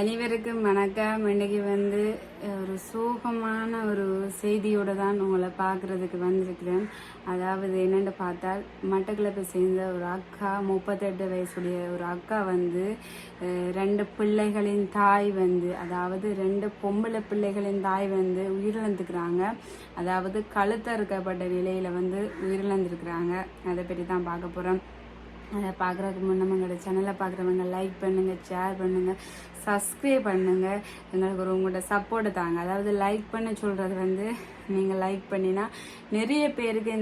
அனைவருக்கும் வணக்கம். இன்னைக்கு ஒரு சோகமான ஒரு செய்தியோட தான் உங்களை பார்க்கறதுக்கு வந்திருக்கிறேன். அதாவது என்னென்னு பார்த்தால், மட்டக்களப்பை சேர்ந்த ஒரு அக்கா, 38 வயசுடைய ஒரு அக்கா ரெண்டு பிள்ளைகளின் தாய் அதாவது ரெண்டு பொம்பளை பிள்ளைகளின் தாய் உயிரிழந்துக்கிறாங்க. அதாவது கழுத்தறுக்கப்பட்ட நிலையில உயிரிழந்திருக்கிறாங்க. அதை பற்றி தான் பார்க்க போறோம். அதை பார்க்குறதுக்கு முன்னே எங்களோட சேனலை பார்க்குறவங்க லைக் பண்ணுங்கள், ஷேர் பண்ணுங்கள், சப்ஸ்கிரைப் பண்ணுங்கள். எங்களுக்கு உங்களோட சப்போர்ட்டு தாங்க. அதாவது லைக் பண்ண சொல்கிறது நீங்கள் லைக் பண்ணினா நிறைய பேருக்கு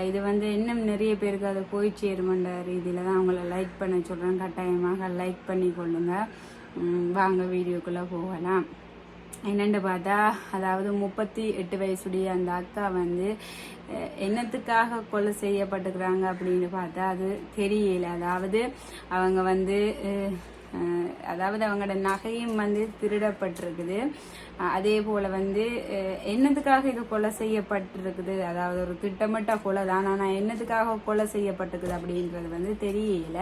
இது இன்னும் நிறைய பேருக்கு அதை போய் சேருமன்ற ரீதியில் தான் அவங்கள லைக் பண்ண சொல்கிறேன். கட்டாயமாக லைக் பண்ணி கொள்ளுங்கள். வாங்க வீடியோக்குள்ளே போகலாம். என்னென்னு பார்த்தா, அதாவது 38 வயசுடைய அந்த அக்கா என்னத்துக்காக கொலை செய்யப்பட்டுக்கிறாங்க அப்படின்னு பார்த்தா அது தெரியல. அதாவது அவங்க அதாவது அவங்களோட நகையும் திருடப்பட்டிருக்குது. அதே போல என்னத்துக்காக இது கொலை செய்யப்பட்டிருக்குது, அதாவது ஒரு திட்டமிட்ட கொலை தான். ஆனால் என்னத்துக்காக கொலை செய்யப்பட்டிருக்குது அப்படின்றது தெரியல.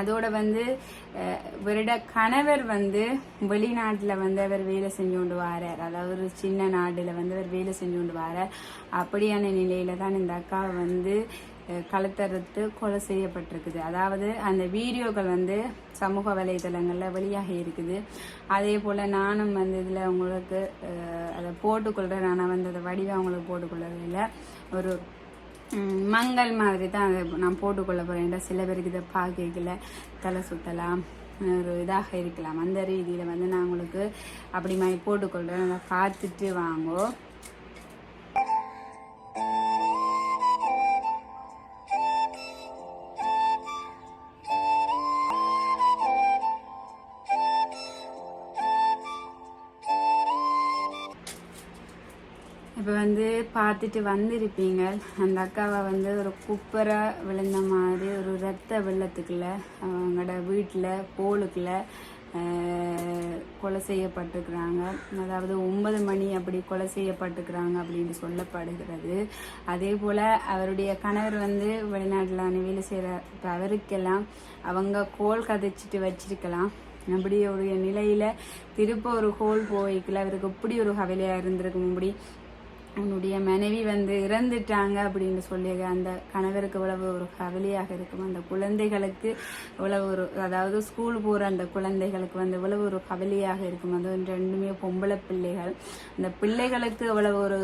அதோட இவரோட கணவர் வெளிநாட்டில் அவர் வேலை செஞ்சு கொண்டு வரார். அதாவது ஒரு சின்ன நாட்டில் அவர் வேலை செஞ்சு கொண்டு வரார். அப்படியான நிலையில தான் இந்த அக்காவை கழுத்தறுத்து கொலை செய்யப்பட்டிருக்குது. அதாவது அந்த வீடியோக்கள் சமூக வலைதளங்களில் வெளியாக இருக்குது. அதே போல் நானும் இதில் உங்களுக்கு அதை போட்டுக்கொள்கிறேன். ஆனால் அதை வடிவாக உங்களுக்கு போட்டுக்கொள்ளவில்லை. ஒரு மங்கள் மாதிரி தான் அதை நான் போட்டுக்கொள்ள போகிறேன். சில பேருக்கு இதை பார்க்கல, தலை சுத்தலாம், ஒரு இதாக இருக்கலாம். அந்த ரீதியில் நான் உங்களுக்கு அப்படி மாதிரி போட்டுக்கொள்கிறேன். அதை பார்த்துட்டு வாங்கோ. இப்போ பார்த்துட்டு வந்திருப்பீங்க. அந்த அக்காவை ஒரு குப்பரை விழுந்த மாதிரி ஒரு ரத்த வெள்ளத்துக்குள்ள அவங்களோட வீட்டில் போலுக்குள்ள கொலை செய்யப்பட்டுக்கிறாங்க. அதாவது 9 மணி அப்படி கொலை செய்யப்பட்டுக்கிறாங்க அப்படின்னு சொல்லப்படுகிறது. அதே போல் அவருடைய கணவர் வெளிநாட்டில் வேலை செய்கிற அவருக்கெல்லாம் அவங்க கோல் கதைச்சிட்டு வச்சிருக்கலாம். அப்படி ஒரு நிலையில் திருப்ப ஒரு கோல் போய்க்கல. அவருக்கு இப்படி ஒரு கவலையாக இருந்திருக்கும். இப்படி அவனுடைய மனைவி இறந்துட்டாங்க அப்படின்னு சொல்லி அந்த கணவருக்கு இவ்வளவு ஒரு கவலையாக இருக்கும். அந்த குழந்தைகளுக்கு இவ்வளவு ஒரு, அதாவது ஸ்கூல் போகிற அந்த குழந்தைகளுக்கு இவ்வளவு ஒரு கவலையாக இருக்கும். அது ரெண்டுமே பொம்பளை பிள்ளைகள். அந்த பிள்ளைகளுக்கு இவ்வளவு ஒரு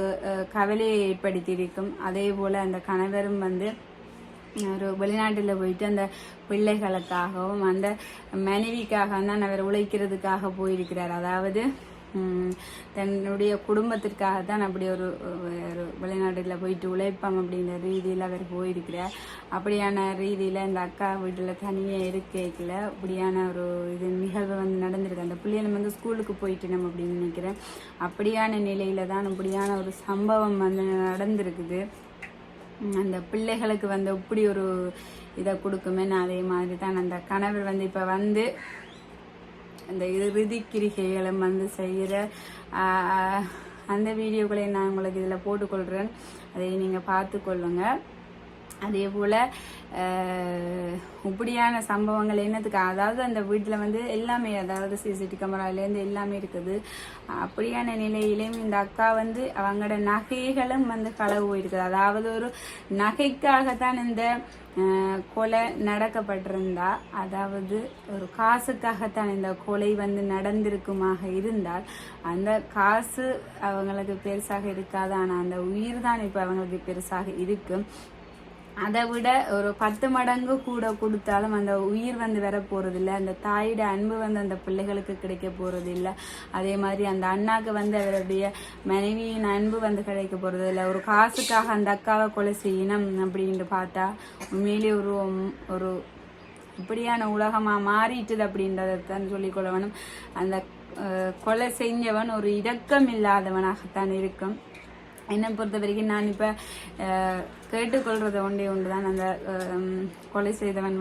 கவலையை ஏற்படுத்தி இருக்கும். அதே போல் அந்த கணவரும் ஒரு வெளிநாட்டில் போயிட்டு அந்த பிள்ளைகளுக்காகவும் அந்த மனைவிக்காக தான் அவர் உழைக்கிறதுக்காக போயிருக்கிறார். அதாவது தன்னுடைய குடும்பத்திற்காகத்தான் அப்படி ஒரு வெளிநாட்டில் போயிட்டு உழைப்போம் அப்படின்ற ரீதியில் அவர் போயிருக்கிறார். அப்படியான ரீதியில் இந்த அக்கா வீட்டில் தனியாக இருக்கல அப்படியான ஒரு இது நிகழ்வு நடந்திருக்கு. அந்த பிள்ளைகள் ஸ்கூலுக்கு போயிட்டு நம்ம அப்படின்னு நினைக்கிறேன். அப்படியான நிலையில தான் இப்படியான ஒரு சம்பவம் நடந்திருக்குது. அந்த பிள்ளைகளுக்கு இப்படி ஒரு இதை கொடுக்குமேன்னு அதே மாதிரி தான் அந்த கணவர் இப்போ அந்த இறுதி கிரிகைகளும் செய்கிற அந்த வீடியோக்களை நான் உங்களுக்கு இதில் போட்டுக்கொள்கிறேன். அதை நீங்கள் பார்த்து கொள்ளுங்க. அதே போல் இப்படியான சம்பவங்கள் என்னத்துக்கு, அதாவது அந்த வீட்டில் எல்லாமே, அதாவது சிசிடிவி கேமராலேருந்து எல்லாமே இருக்குது. அப்படியான நிலையிலையும் இந்த அக்கா அவங்களோட நகைகளும் களவு போயிருக்குது. அதாவது ஒரு நகைக்காகத்தான் இந்த கொலை நடக்கப்பட்டிருந்தா, அதாவது ஒரு காசுக்காகத்தான் இந்த கொலை நடந்திருக்குமாக இருந்தால் அந்த காசு அவங்களுக்கு பெருசாக இருக்காது. ஆனால் அந்த உயிர் தான் இப்போ அவங்களுக்கு பெருசாக இருக்கும். அதை விட ஒரு 10 மடங்கு கூட கொடுத்தாலும் அந்த உயிர் வர போறதில்லை. அந்த தாயோட அன்பு அந்த பிள்ளைகளுக்கு கிடைக்க போறது இல்லை. அதே மாதிரி அந்த அண்ணாக்கு அவருடைய மனைவியின் அன்பு கிடைக்க போறது இல்லை. ஒரு காசுக்காக அந்த அக்காவை கொலை செய்யணும் அப்படின்னு பார்த்தா உண்மையிலே ஒரு இப்படியான உலகமா மாறிட்டுது அப்படின்றதான் சொல்லிக்கொள்ள வேணும். அந்த கொலை செஞ்சவன் ஒரு இரக்கம் இல்லாதவனாகத்தான் இருக்கும். என்னை பொறுத்த வரைக்கும் நான் இப்போ கேட்டுக்கொள்றது ஒன்று தான், அந்த கொலை செய்தவன்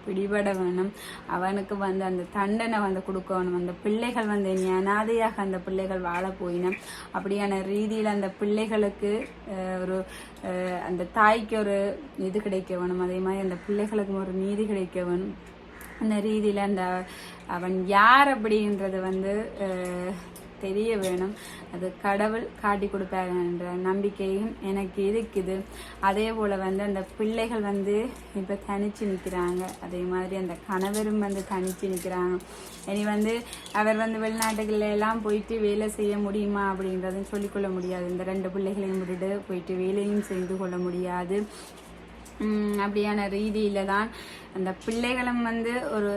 பிடிபட வேணும். அவனுக்கு அந்த தண்டனை கொடுக்கணும். அந்த பிள்ளைகள் அனாதையாக அந்த பிள்ளைகள் வாழ போயினும் அப்படியான ரீதியில் அந்த பிள்ளைகளுக்கு ஒரு அந்த தாய்க்கு ஒரு இது கிடைக்க வேணும். அதே மாதிரி அந்த பிள்ளைகளுக்கு ஒரு நீதி கிடைக்க வேணும். அந்த ரீதியில் அந்த அவன் யார் அப்படின்றது வந்து தெரிய வேணும். அது கடவுள் காட்டி கொடுப்பாரு என்ற நம்பிக்கையும் எனக்கு இருக்குது. அதே போல் வந்து அந்த பிள்ளைகள் வந்து இப்போ தனிச்சு நிற்கிறாங்க. அதே மாதிரி அந்த கணவரும் வந்து தனிச்சு நிற்கிறாங்க. இனி வந்து அவர் வந்து வெளிநாட்டுகளில் எல்லாம் போயிட்டு வேலை செய்ய முடியுமா அப்படின்றதும் சொல்லிக்கொள்ள முடியாது. இந்த 2 பிள்ளைகளையும் விட்டுட்டு போயிட்டு வேலையும் செய்து கொள்ள முடியாது. அப்படியான ரீதியில தான் அந்த பிள்ளைகளும் வந்து ஒரு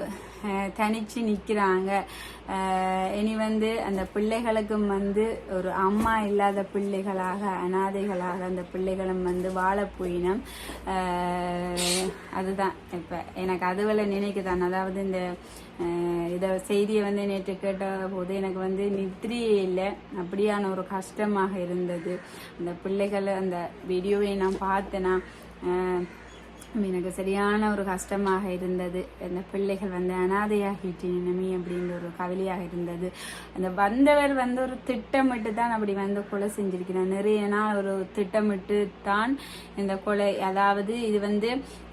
தனிச்சு நிற்கிறாங்க. இனி வந்து அந்த பிள்ளைகளுக்கும் வந்து ஒரு அம்மா இல்லாத பிள்ளைகளாக அனாதைகளாக அந்த பிள்ளைகளும் வந்து வாழ போயினம். அதுதான் இப்போ எனக்கு அதுவரை நினைக்குதான். அதாவது இந்த இதை செய்தியை வந்து நேற்று கேட்ட போது எனக்கு வந்து நித்திரியே இல்லை, அப்படியான ஒரு கஷ்டமாக இருந்தது. அந்த பிள்ளைகளை அந்த வீடியோவை நான் பார்த்தேன்னா எனக்கு சரியான ஒரு கஷ்டமாக இருந்தது. அந்த பிள்ளைகள் வந்து அனாதையாகிட்டினமே அப்படின்ற ஒரு கவலையாக இருந்தது. அந்த வந்தவர் வந்து ஒரு திட்டமிட்டு தான் அப்படி வந்து கொலை செஞ்சிருக்கிறார். நிறைய நாள் ஒரு திட்டமிட்டு தான் இந்த கொலை, அதாவது இது வந்து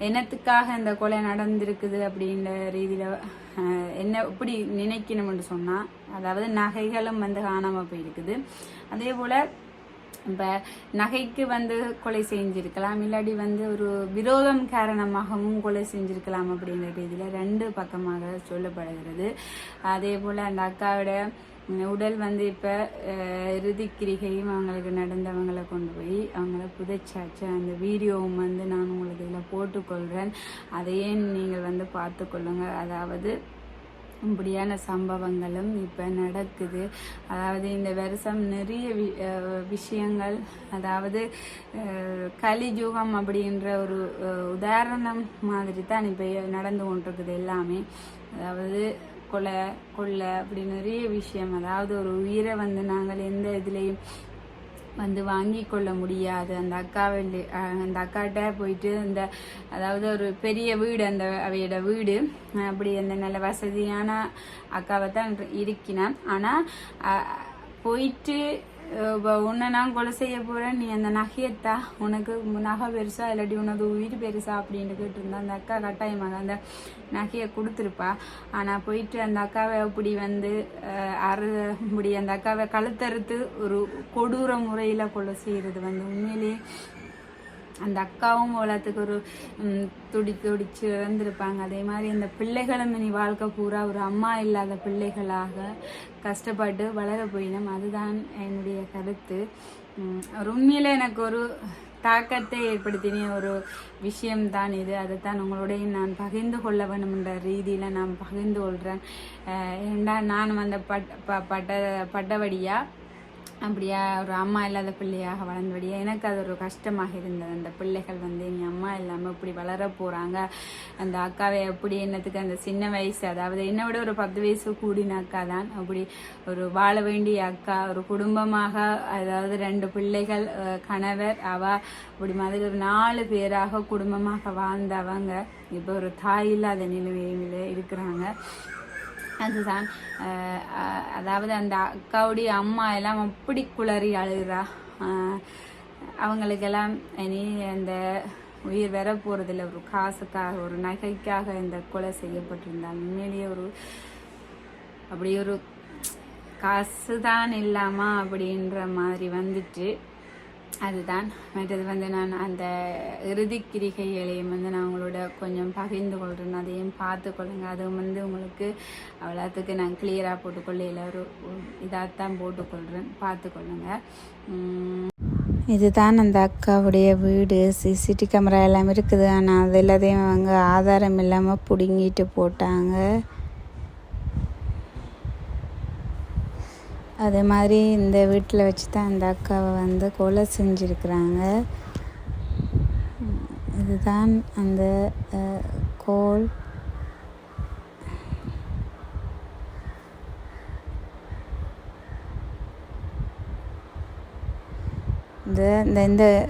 என்னத்துக்காக இந்த கொலை நடந்திருக்குது அப்படின்ற ரீதியில் என்ன இப்படி நினைக்கணும்னு சொன்னால், அதாவது நகைகளும் வந்து காணாமல் போயிருக்குது. அதே போல் இப்போ நகைக்கு வந்து கொலை செஞ்சிருக்கலாம், இல்லாட்டி வந்து ஒரு விரோதம் காரணமாகவும் கொலை செஞ்சிருக்கலாம் அப்படின்ற ரீதியில் 2 பக்கமாக சொல்லப்படுகிறது. அதே போல் அந்த அக்காவோட உடல் வந்து இப்போ இறுதிக்கிரிகையும் அவங்களுக்கு நடந்தவங்களை கொண்டு போய் அவங்கள புதைச்சாச்சு. அந்த வீடியோவும் வந்து நான் உங்களுக்கு இதில் போட்டுக்கொள்கிறேன். அதையே நீங்கள் வந்து பார்த்துக்கொள்ளுங்க. அதாவது இப்படியான சம்பவங்களும் இப்போ நடக்குது. அதாவது இந்த வருஷம் நிறைய விஷயங்கள், அதாவது கலியுகம் அப்படின்ற ஒரு உதாரணம் மாதிரி தான் இப்போ நடந்து கொண்டிருக்குது எல்லாமே. அதாவது கொள்ளை அப்படி நிறைய விஷயம். அதாவது ஒரு உயிரை வந்து நாங்கள் எந்த இதுலேயும் வந்து வாங்கி கொள்ள முடியாது. அந்த அக்காட்ட போயிட்டு இந்த அதாவது ஒரு பெரிய வீடு, அந்த அவையோட வீடு அப்படி அந்த நல்ல வசதியான அக்காவை தான் இருக்கினான். ஆனால் போயிட்டு உன்னை நான் கொலை செய்ய போகிறேன், நீ அந்த நகையத்தா, உனக்கு நகை பெருசா இல்லாட்டி உனக்கு உயிர் பெருசா அப்படின்னு கேட்டிருந்தா அந்த அக்கா கட்டாயமாக அந்த நகையை கொடுத்துருப்பா. ஆனால் போயிட்டு அந்த அக்காவை அப்படி வந்து இப்படி அந்த அக்காவை கழுத்தறுத்து ஒரு கொடூர முறையில் கொலை செய்கிறது வந்து உண்மையிலேயே அந்த அக்காவும் உலகத்துக்கு ஒரு துடிச்சு இறந்துருப்பாங்க. அதே மாதிரி அந்த பிள்ளைகளும் இனி வாழ்க்கை பூரா ஒரு அம்மா இல்லாத பிள்ளைகளாக கஷ்டப்பட்டு வளர போயிடும். அதுதான் என்னுடைய கருத்து. ஒரு உண்மையில் எனக்கு ஒரு தாக்கத்தை ஏற்படுத்தின ஒரு விஷயம்தான் இது. அதைத்தான் உங்களோடையும் நான் பகிர்ந்து கொள்ள வேணும்ன்ற ரீதியில் நான் பகிர்ந்து கொள்கிறேன். ஏண்டா நான் அந்த பட்டவடியாக அப்படியா ஒரு அம்மா இல்லாத பிள்ளையாக வளர்ந்தபடியா எனக்கு அது ஒரு கஷ்டமாக இருந்தது. அந்த பிள்ளைகள் வந்து என் அம்மா இல்லாமல் இப்படி வளர போகிறாங்க. அந்த அக்காவை எப்படி என்னத்துக்கு அந்த சின்ன வயசு, அதாவது என்னை விட ஒரு 10 வயசு கூடின அக்கா தான், அப்படி ஒரு வாழ வேண்டிய அக்கா, ஒரு குடும்பமாக, அதாவது 2 பிள்ளைகள், கணவர், அப்படி மாதிரி ஒரு 4 பேராக குடும்பமாக வாழ்ந்தவங்க இப்போ ஒரு தாய் இல்லாத நிலைமையில இருக்கிறாங்க. அதுதான் அதாவது அந்த அக்காவுடைய அம்மா எல்லாம் அப்படி குளறி அழுகிறா. அவங்களுக்கெல்லாம் இனி அந்த உயிர் வர போகிறதில்ல. ஒரு காசுக்காக, ஒரு நகைக்காக இந்த கொலை செய்யப்பட்டிருந்தாங்க. உண்மையிலேயே ஒரு அப்படி ஒரு காசு தான் இல்லாமா அப்படின்ற மாதிரி வந்துட்டு. அதுதான் மற்றது வந்து நான் அந்த இறுதிக்கிரிகைகளையும் வந்து நான் உங்களோட கொஞ்சம் பகிர்ந்து கொள்கிறேன். அதையும் பார்த்துக்கொள்ளுங்க. அது வந்து உங்களுக்கு அவ்வளோத்துக்கு நான் கிளியராக போட்டுக்கொள்ள ஒரு இதாகத்தான் போட்டுக்கொள்கிறேன், பார்த்துக்கொள்ளுங்க. இதுதான் அந்த அக்காவுடைய வீடு. சிசிடிவி கேமரா எல்லாம் இருக்குது. ஆனால் அது எல்லாத்தையும் அவங்க ஆதாரம் இல்லாமல் பிடுங்கிட்டு போட்டாங்க. அதே மாதிரி இந்த வீட்டில் வச்சு தான் அந்த அக்காவை வந்து கொலை செஞ்சுருக்குறாங்க. இதுதான் அந்த கோல்.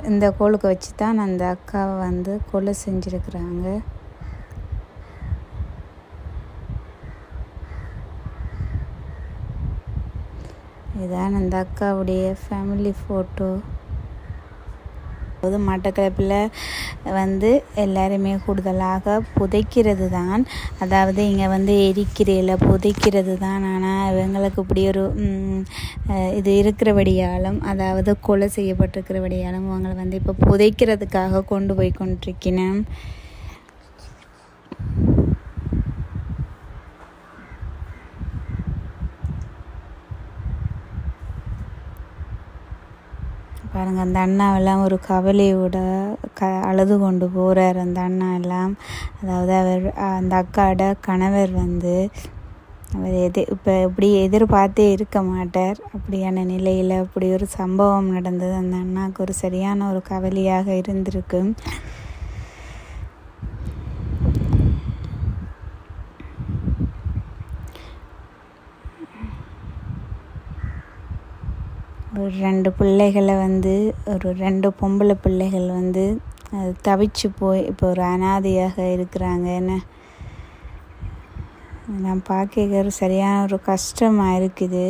இந்த கோலுக்கு வச்சு தான் அந்த அக்காவை வந்து கொலை செஞ்சுருக்குறாங்க. இதான் அந்த அக்காவுடைய ஃபேமிலி ஃபோட்டோ. மட்டக்களப்பில் எல்லாருமே கூடுதலாக புதைக்கிறது தான், அதாவது இங்கே எரிக்கிறையில் புதைக்கிறது தான். ஆனால் இவங்களுக்கு இப்படி ஒரு இது இருக்கிறபடியாலும், அதாவது கொலை செய்யப்பட்டிருக்கிறபடியாலும் அவங்களை இப்போ புதைக்கிறதுக்காக கொண்டு போய் கொண்டிருக்கிறேன். பாருங்கள், அந்த அண்ணாவெல்லாம் ஒரு கவலையோட அழுது கொண்டு போகிறார் அந்த அண்ணா எல்லாம். அதாவது அந்த அக்காவோட கணவர் அவர் இப்போ இப்படி எதிர்பார்த்தே இருக்க மாட்டார். அப்படியான நிலையில் அப்படி ஒரு சம்பவம் நடந்தது. அந்த அண்ணாவுக்கு ஒரு சரியான ஒரு கவலையாக இருந்திருக்கு. ஒரு 2 பிள்ளைகளை ஒரு 2 பொம்பளை பிள்ளைகள் தவிச்சு போய் இப்போ ஒரு அனாதையாக இருக்கிறாங்க. என்ன நான் பார்க்க ஒரு சரியான ஒரு கஷ்டமாக இருக்குது.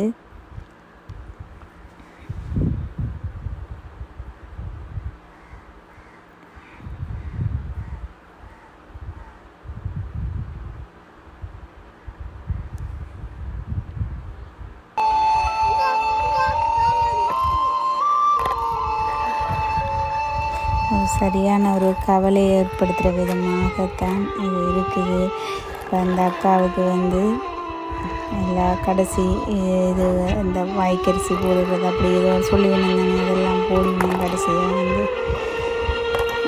சரியான ஒரு கவலை ஏற்படுத்துகிற விதமாகத்தான் இது இருக்குது. இப்போ அந்த அக்காவுக்கு எல்லா கடைசி இது இந்த வாய்க்கரிசி போடுறது அப்படி ஏதோ சொல்லி வந்தாங்க, இதெல்லாம் போடுவேன். கடைசியாக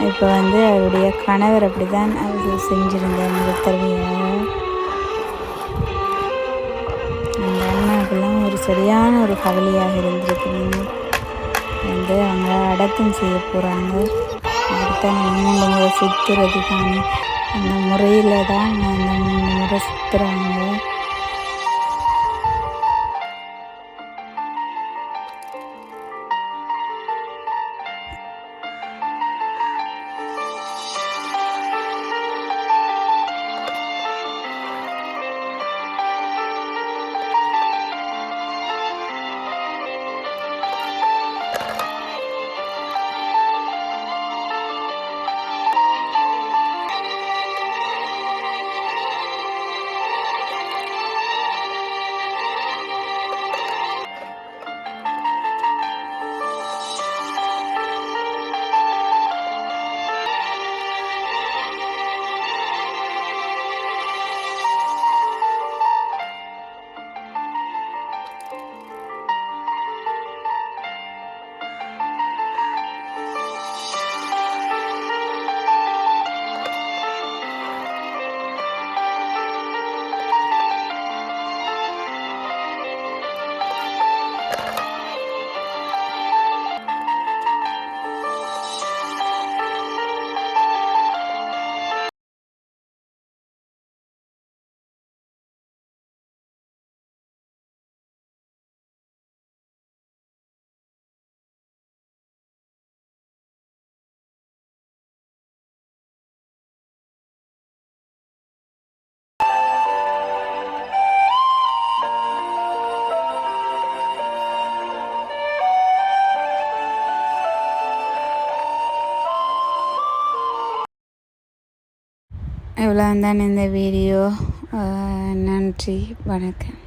இப்போ அவருடைய கணவர் அப்படி தான் அவர் செஞ்சுருந்தார் நிறுத்தவியாக. அந்த அண்ணாக்கெல்லாம் ஒரு சரியான ஒரு கவலையாக இருந்திருக்குங்க. அவங்க அடக்கம் செய்ய போகிறாங்க. அடுத்த 3 முறை சுற்றுறது தானே, அந்த முறையில் தான் அந்த 3 முறை சுற்றுறாங்க. இவ்வளோ தான் இந்த வீடியோ. நன்றி, வணக்கம்.